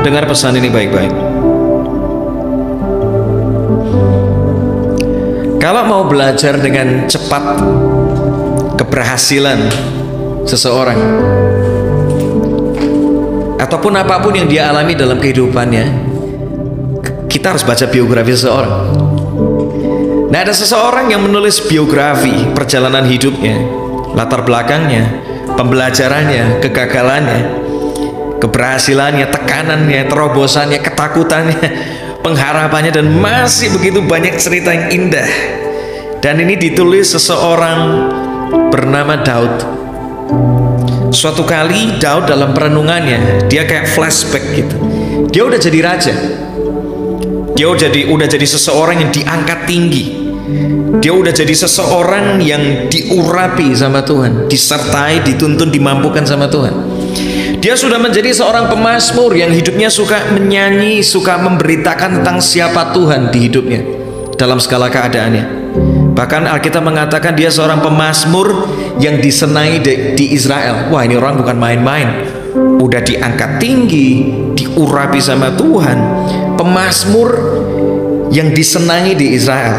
Dengar pesan ini baik-baik. Kalau mau belajar dengan cepat keberhasilan seseorang ataupun apapun yang dia alami dalam kehidupannya, kita harus baca biografi seseorang. Nah, ada seseorang yang menulis biografi perjalanan hidupnya, latar belakangnya, pembelajarannya, kegagalannya, keberhasilannya, tekanannya, terobosannya, ketakutannya, pengharapannya, dan masih begitu banyak cerita yang indah. Dan ini ditulis seseorang bernama Daud. Suatu kali Daud dalam perenungannya, dia kayak flashback gitu. Dia udah jadi raja. Dia udah jadi seseorang yang diangkat tinggi. Dia udah jadi seseorang yang diurapi sama Tuhan, disertai, dituntun, dimampukan sama Tuhan. Dia sudah menjadi seorang pemazmur yang hidupnya suka menyanyi, suka memberitakan tentang siapa Tuhan di hidupnya dalam segala keadaannya. Bahkan Alkitab mengatakan dia seorang pemazmur yang disenangi di Israel. Wah, ini orang bukan main-main. Udah diangkat tinggi, diurapi sama Tuhan. Pemazmur yang disenangi di Israel.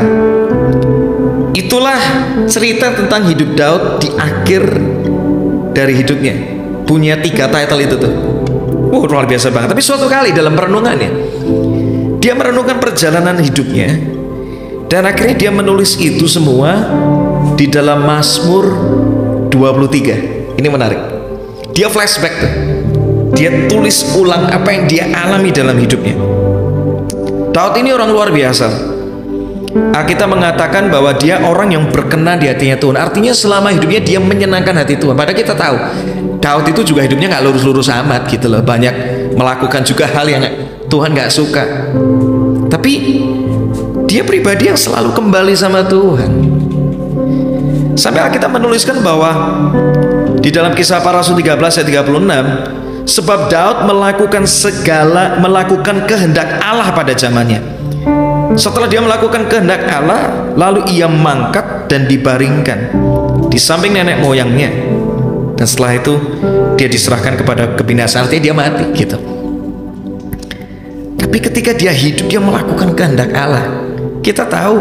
Itulah cerita tentang hidup Daud di akhir dari hidupnya. Punya 3 title itu tuh. Luar biasa banget. Tapi suatu kali dalam perenungannya, dia merenungkan perjalanan hidupnya, dan akhirnya dia menulis itu semua di dalam Mazmur 23. Ini menarik. Dia flashback tuh. Dia tulis ulang apa yang dia alami dalam hidupnya. Daud ini orang luar biasa. Alkitab mengatakan bahwa dia orang yang berkenan di hatinya Tuhan. Artinya selama hidupnya dia menyenangkan hati Tuhan. Padahal kita tahu Daud itu juga hidupnya nggak lurus-lurus amat gitu loh. Banyak melakukan juga hal yang Tuhan nggak suka. Tapi dia pribadi yang selalu kembali sama Tuhan. Sampai Alkitab menuliskan bahwa di dalam Kisah Para Rasul 13 ayat 36, sebab Daud melakukan kehendak Allah pada zamannya. Setelah dia melakukan kehendak Allah, lalu ia mangkat dan dibaringkan di samping nenek moyangnya, dan setelah itu dia diserahkan kepada kebinasaan. Artinya dia mati gitu. Tapi ketika dia hidup, dia melakukan kehendak Allah. Kita tahu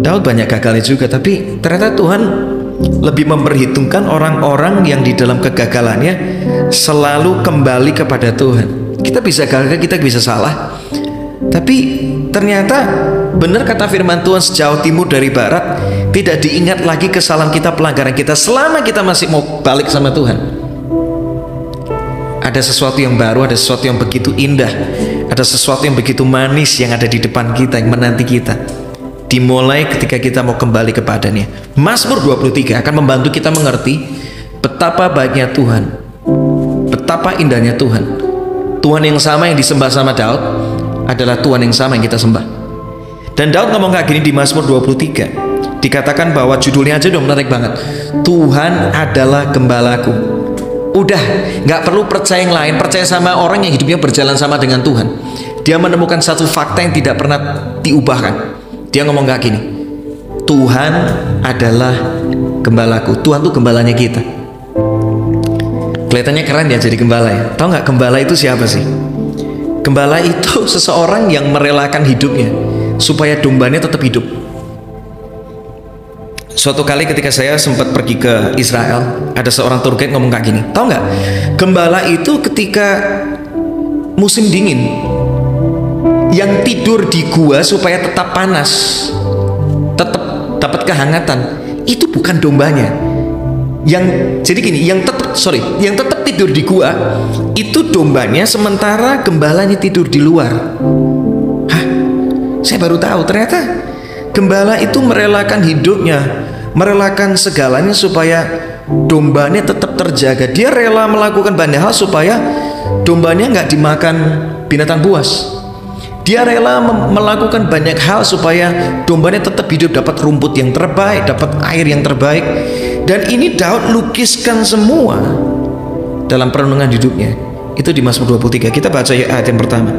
Daud banyak gagalnya juga, tapi ternyata Tuhan lebih memperhitungkan orang-orang yang di dalam kegagalannya selalu kembali kepada Tuhan. Kita bisa gagal, kita bisa salah, tapi ternyata benar kata firman Tuhan, sejauh timur dari barat tidak diingat lagi kesalahan kita, pelanggaran kita, selama kita masih mau balik sama Tuhan. Ada sesuatu yang baru, ada sesuatu yang begitu indah, ada sesuatu yang begitu manis yang ada di depan kita, yang menanti kita. Dimulai ketika kita mau kembali kepadanya. Mazmur 23 akan membantu kita mengerti betapa baiknya Tuhan, betapa indahnya Tuhan. Tuhan yang sama yang disembah sama Daud adalah Tuhan yang sama yang kita sembah. Dan Daud ngomong kayak gini di Mazmur 23. Dikatakan bahwa judulnya aja udah menarik banget. Tuhan adalah gembalaku. Udah, nggak perlu percaya yang lain, percaya sama orang yang hidupnya berjalan sama dengan Tuhan. Dia menemukan satu fakta yang tidak pernah diubahkan. Dia ngomong kayak gini, Tuhan adalah gembalaku. Tuhan tuh gembalanya kita. Kelihatannya keren ya jadi gembala ya. Tahu nggak gembala itu siapa sih? Gembala itu seseorang yang merelakan hidupnya supaya dombanya tetap hidup. Suatu kali ketika saya sempat pergi ke Israel, ada seorang tour guide ngomong kayak gini, tahu nggak? Gembala itu ketika musim dingin, yang tidur di gua supaya tetap panas, tetap dapat kehangatan, itu bukan dombanya. Yang jadi gini, yang tetap tidur di gua itu dombanya, sementara gembalanya tidur di luar. Hah? Saya baru tahu ternyata gembala itu merelakan hidupnya, merelakan segalanya supaya dombanya tetap terjaga. Dia rela melakukan banyak hal supaya dombanya nggak dimakan binatang buas. Dia rela melakukan banyak hal supaya dombanya tetap hidup, dapat rumput yang terbaik, dapat air yang terbaik. Dan ini Daud lukiskan semua dalam perenungan hidupnya. Itu di Mazmur 23. Kita baca ayat yang pertama.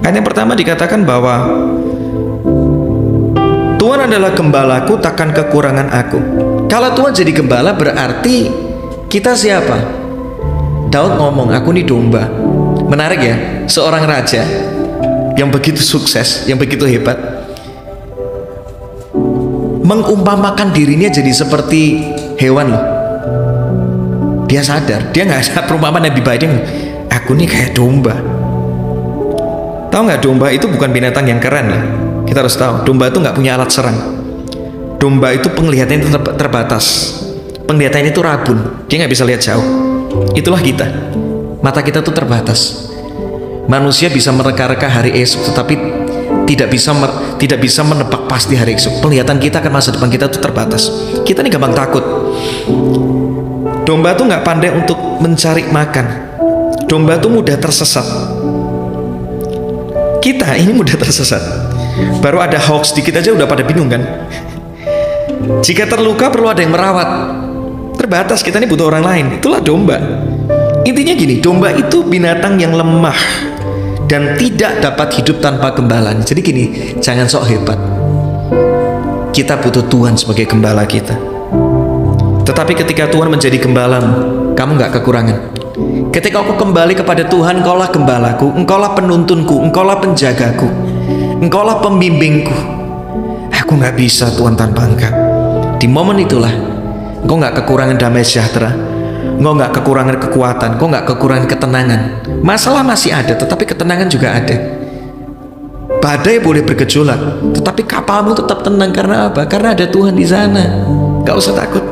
Ayat yang pertama dikatakan bahwa Tuhan adalah gembalaku, takkan kekurangan aku. Kalau Tuhan jadi gembala, berarti kita siapa? Daud ngomong, aku ini domba. Menarik ya, seorang raja yang begitu sukses, yang begitu hebat, mengumpamakan dirinya jadi seperti hewan loh. Dia sadar, dia nggak ada perumpamaan lebih baik. Aku ini kayak domba. Tahu nggak, domba itu bukan binatang yang keren ya. Kita harus tahu, domba itu nggak punya alat serang. Domba itu penglihatannya itu terbatas. Penglihatannya itu rabun, dia nggak bisa lihat jauh. Itulah kita, mata kita tuh terbatas. Manusia bisa mereka-reka hari esok, tetapi tidak bisa menebak pasti hari esok. Penglihatan kita akan masa depan kita tuh terbatas. Kita nih gampang takut. Domba tuh nggak pandai untuk mencari makan. Domba tuh mudah tersesat. Kita ini mudah tersesat. Baru ada hoax dikit aja udah pada bingung kan. Jika terluka perlu ada yang merawat. Terbatas, kita ini butuh orang lain. Itulah domba. Intinya gini, domba itu binatang yang lemah dan tidak dapat hidup tanpa gembala. Jadi gini, jangan sok hebat. Kita butuh Tuhan sebagai gembala kita. Tetapi ketika Tuhan menjadi gembalamu, kamu nggak kekurangan. Ketika aku kembali kepada Tuhan, Engkaulah gembalaku, Engkaulah penuntunku, Engkaulah penjagaku, Engkaulah pembimbingku. Aku nggak bisa Tuhan tanpa Engkau. Di momen itulah Engkau nggak kekurangan damai sejahtera, Engkau nggak kekurangan kekuatan, Engkau nggak kekurangan ketenangan. Masalah masih ada, tetapi ketenangan juga ada. Badai boleh bergejolak, tetapi kapalmu tetap tenang. Karena apa? Karena ada Tuhan di sana. Nggak usah takut.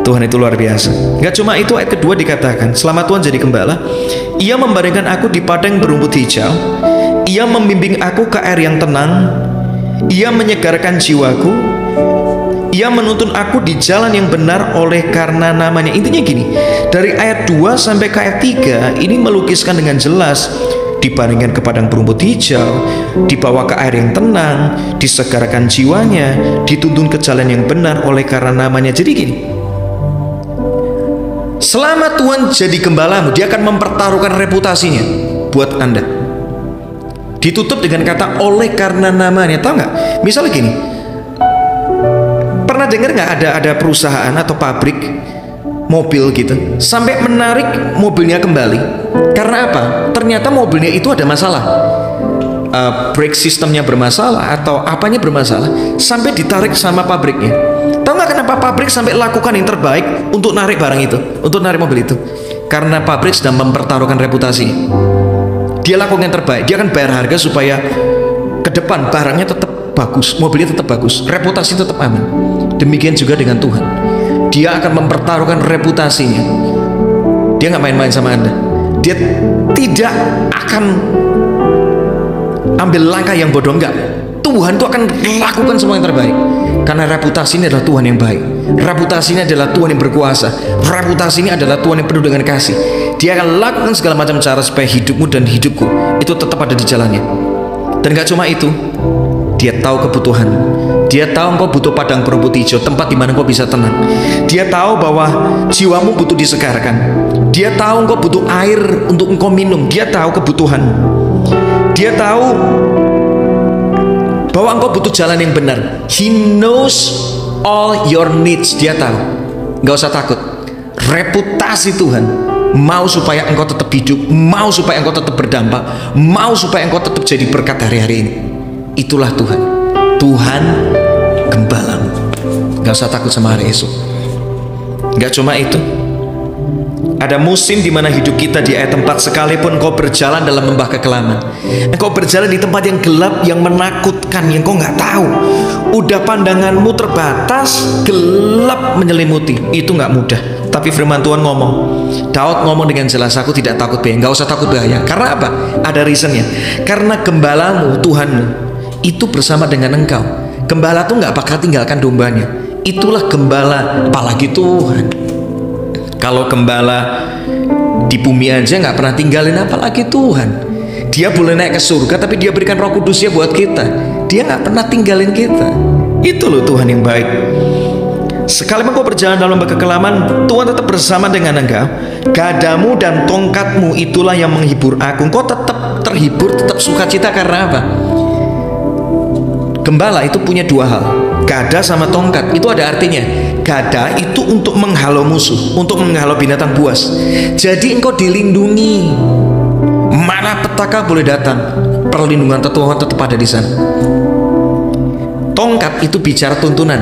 Tuhan itu luar biasa. Gak cuma itu, ayat kedua dikatakan, selama Tuhan jadi gembala, Ia membaringkan aku di padang berumput hijau, Ia membimbing aku ke air yang tenang, Ia menyegarkan jiwaku, Ia menuntun aku di jalan yang benar oleh karena namanya. Intinya gini, dari ayat 2 sampai ke ayat 3 ini melukiskan dengan jelas, dibaringkan ke padang berumput hijau, dibawa ke air yang tenang, disegarkan jiwanya, dituntun ke jalan yang benar oleh karena namanya. Jadi gini, selama Tuhan jadi gembalamu, Dia akan mempertaruhkan reputasinya buat Anda. Ditutup dengan kata oleh karena namanya. Tahu nggak? Misalnya gini, pernah dengar nggak ada perusahaan atau pabrik mobil gitu sampai menarik mobilnya kembali? Karena apa? Ternyata mobilnya itu ada masalah, brake sistemnya bermasalah atau apanya bermasalah, sampai ditarik sama pabriknya. Tahu nggak kenapa pabrik sampai lakukan yang terbaik untuk narik barang itu, untuk narik mobil itu? Karena pabrik sedang mempertaruhkan reputasi. Dia lakukan yang terbaik, dia akan bayar harga supaya ke depan barangnya tetap bagus, mobilnya tetap bagus, reputasi tetap aman. Demikian juga dengan Tuhan, Dia akan mempertaruhkan reputasinya. Dia nggak main-main sama Anda. Dia tidak akan ambil langkah yang bodoh, enggak. Tuhan itu akan lakukan semua yang terbaik. Karena reputasi ini adalah Tuhan yang baik. Reputasi ini adalah Tuhan yang berkuasa. Reputasi ini adalah Tuhan yang penuh dengan kasih. Dia akan lakukan segala macam cara supaya hidupmu dan hidupku itu tetap ada di jalannya. Dan gak cuma itu, Dia tahu kebutuhan. Dia tahu engkau butuh padang berumput hijau, tempat di mana engkau bisa tenang. Dia tahu bahwa jiwamu butuh disegarkan. Dia tahu engkau butuh air untuk engkau minum. Dia tahu kebutuhan. Dia tahu bahwa engkau butuh jalan yang benar. He knows all your needs. Dia tahu. Gak usah takut. Reputasi Tuhan mau supaya engkau tetap hidup, mau supaya engkau tetap berdampak, mau supaya engkau tetap jadi berkat hari-hari ini. Itulah Tuhan. Tuhan gembalamu. Gak usah takut sama hari esok. Gak cuma itu, ada musim di mana hidup kita di ayat 4, sekalipun engkau berjalan dalam lembah kekelaman, engkau berjalan di tempat yang gelap, yang menakutkan, yang engkau nggak tahu, udah pandanganmu terbatas, gelap menyelimuti, itu nggak mudah. Tapi firman Tuhan ngomong, Daud ngomong dengan jelas, aku tidak takut bahaya. Nggak usah takut bahaya. Karena apa? Ada reasonnya. Karena gembalamu, Tuhanmu, itu bersama dengan engkau. Gembala tuh nggak bakal tinggalkan dombanya. Itulah gembala, apalagi Tuhan. Kalau gembala di bumi aja nggak pernah tinggalin, apalagi Tuhan. Dia boleh naik ke surga, tapi Dia berikan Roh Kudusnya buat kita. Dia nggak pernah tinggalin kita. Itu loh Tuhan yang baik. Sekalipun kau berjalan dalam lembah kekelaman, Tuhan tetap bersama dengan engkau. Gadamu dan tongkatmu itulah yang menghibur aku. Kau tetap terhibur, tetap sukacita. Karena apa? Gembala itu punya dua hal, gada sama tongkat. Itu ada artinya. gada itu untuk menghalau musuh, untuk menghalau binatang buas. Jadi engkau dilindungi. Mana petaka boleh datang, perlindungan Tuhan tetap ada di sana. Tongkat itu bicara tuntunan.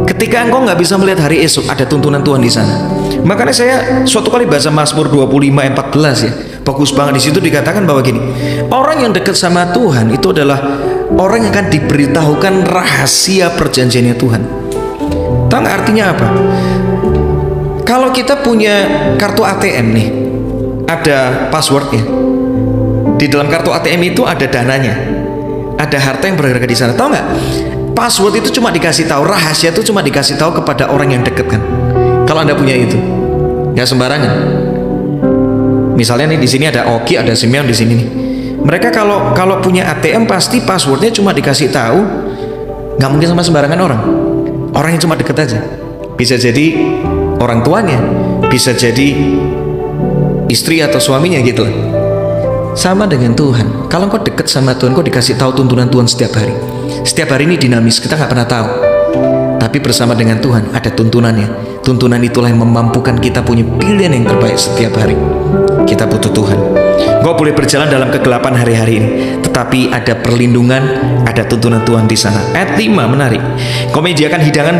Ketika engkau nggak bisa melihat hari esok, ada tuntunan Tuhan di sana. Makanya saya suatu kali baca Mazmur 25 ayat 14 ya. Bagus banget, di situ dikatakan bahwa gini, orang yang dekat sama Tuhan itu adalah orang yang akan diberitahukan rahasia perjanjiannya Tuhan. Tahu nggak artinya apa? Kalau kita punya kartu ATM nih, ada passwordnya. Di dalam kartu ATM itu ada dananya, ada harta yang berharga di sana. Tahu nggak? Password itu cuma dikasih tahu, rahasia itu cuma dikasih tahu kepada orang yang dekat kan. Kalau Anda punya itu, nggak sembarangan. Misalnya nih di sini ada Oki, ada Simeon di sini nih. Mereka kalau punya ATM pasti passwordnya cuma dikasih tahu, nggak mungkin sama sembarangan orang. Orang yang cuma deket aja. Bisa jadi orang tuanya, bisa jadi istri atau suaminya gitu lah. Sama dengan Tuhan. Kalau kau deket sama Tuhan, kau dikasih tahu tuntunan Tuhan setiap hari. Setiap hari ini dinamis, kita nggak pernah tahu. Tapi bersama dengan Tuhan ada tuntunannya. Tuntunan itulah yang memampukan kita punya pilihan yang terbaik setiap hari. Kita butuh Tuhan. Kau boleh berjalan dalam kegelapan hari-hari ini, tetapi ada perlindungan, ada tuntunan Tuhan di sana. Ayat 5 menarik. Kau menyediakan hidangan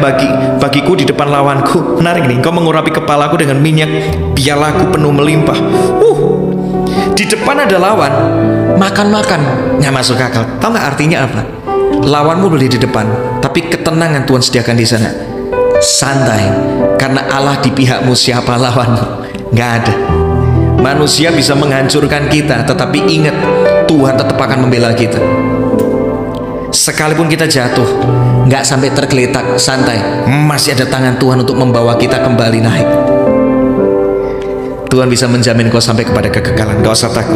bagiku di depan lawanku. Menarik nih. Kau mengurapi kepalaku dengan minyak, pialaku penuh melimpah. Di depan ada lawan, makan-makan, nggak masuk akal. Tahu nggak artinya apa? Lawanmu boleh di depan, tapi ketenangan Tuhan sediakan di sana. Santai, karena Allah di pihakmu, siapa lawanmu? Nggak ada. Manusia bisa menghancurkan kita, tetapi ingat, Tuhan tetap akan membela kita. Sekalipun kita jatuh, nggak sampai tergeletak, santai. Masih ada tangan Tuhan untuk membawa kita kembali naik. Tuhan bisa menjamin kau sampai kepada kekekalan. Gak usah takut.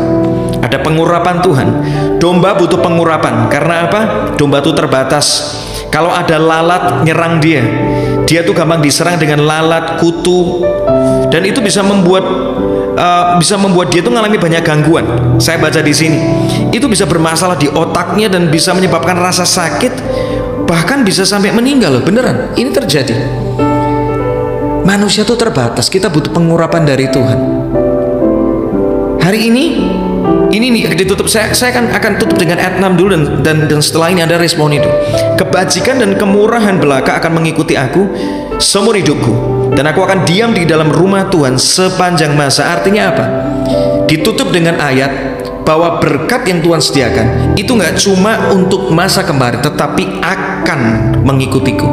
Ada pengurapan Tuhan. Domba butuh pengurapan. Karena apa? Domba itu terbatas. Kalau ada lalat nyerang dia tuh gampang diserang dengan lalat, kutu, dan itu bisa membuat dia tuh mengalami banyak gangguan. Saya baca di sini, itu bisa bermasalah di otaknya dan bisa menyebabkan rasa sakit, bahkan bisa sampai meninggal loh. Beneran, ini terjadi. Manusia itu terbatas, kita butuh pengurapan dari Tuhan. Hari ini nih ditutup, saya akan tutup dengan ayat 6 dulu dan setelah ini ada respon itu. Kebajikan dan kemurahan belaka akan mengikuti aku seumur hidupku, dan aku akan diam di dalam rumah Tuhan sepanjang masa. Artinya apa? Ditutup dengan ayat bahwa berkat yang Tuhan sediakan itu nggak cuma untuk masa kemarin, tetapi akan mengikutiku.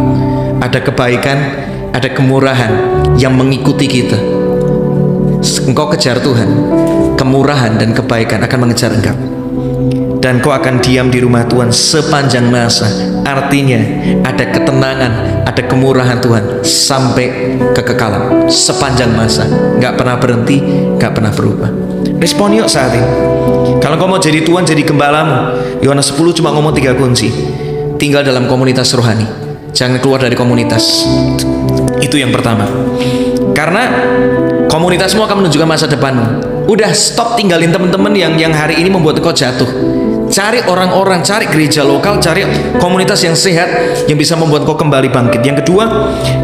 Ada kebaikan, ada kemurahan yang mengikuti kita. Engkau kejar Tuhan, kemurahan dan kebaikan akan mengejar engkau, dan kau akan diam di rumah Tuhan sepanjang masa. Artinya ada ketenangan, ada kemurahan Tuhan sampai kekekalan, sepanjang masa, nggak pernah berhenti, nggak pernah berubah. Respon yuk saat ini. Kalau kau mau jadi Tuhan, jadi gembalamu. Yohanes 10 cuma ngomong 3 kunci. Tinggal dalam komunitas rohani, jangan keluar dari komunitas. Itu yang pertama. Karena komunitasmu akan menunjukkan masa depanmu. Udah, stop tinggalin teman-teman yang hari ini membuat kau jatuh. Cari orang-orang, cari gereja lokal, cari komunitas yang sehat yang bisa membuat kau kembali bangkit. Yang kedua,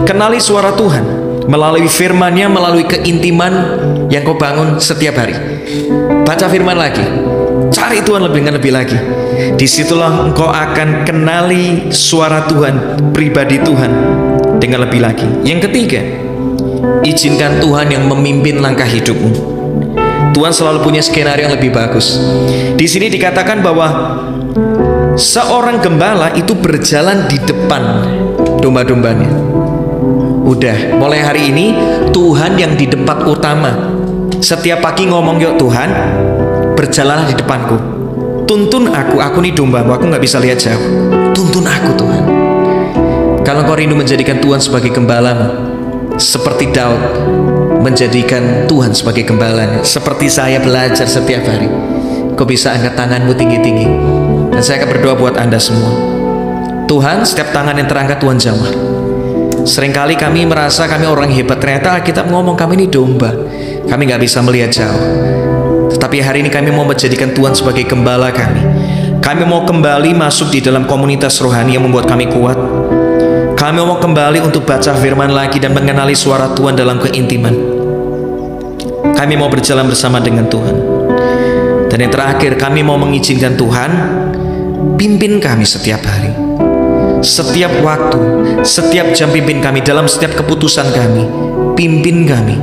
kenali suara Tuhan melalui firman-Nya, melalui keintiman yang kau bangun setiap hari. Baca firman lagi, cari Tuhan lebih lagi. Disitulah engkau akan kenali suara Tuhan, pribadi Tuhan dengan lebih lagi. Yang ketiga, izinkan Tuhan yang memimpin langkah hidupmu. Tuhan selalu punya skenario yang lebih bagus. Di sini dikatakan bahwa seorang gembala itu berjalan di depan domba-dombanya. Udah, mulai hari ini Tuhan yang di tempat utama. Setiap pagi ngomong, yuk Tuhan, berjalanlah di depanku. Tuntun aku nih dombamu, aku nggak bisa lihat jauh. Tuntun aku Tuhan. Kalau kau rindu menjadikan Tuhan sebagai gembalamu, seperti Daud menjadikan Tuhan sebagai gembalanya, seperti saya belajar setiap hari, kau bisa angkat tanganmu tinggi-tinggi. Dan saya akan berdoa buat Anda semua. Tuhan, setiap tangan yang terangkat Tuhan jamah. Seringkali kami merasa kami orang hebat, ternyata Alkitab ngomong kami ini domba. Kami gak bisa melihat jauh. Tetapi hari ini kami mau menjadikan Tuhan sebagai gembala kami. Kami mau kembali masuk di dalam komunitas rohani yang membuat kami kuat. Kami mau kembali untuk baca firman lagi dan mengenali suara Tuhan dalam keintiman. Kami mau berjalan bersama dengan Tuhan. Dan yang terakhir, kami mau mengizinkan Tuhan pimpin kami setiap hari, setiap waktu, setiap jam. Pimpin kami dalam setiap keputusan kami. Pimpin kami,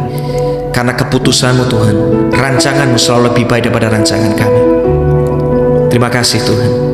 karena keputusan-Mu Tuhan, rancangan-Mu selalu lebih baik daripada rancangan kami. Terima kasih Tuhan.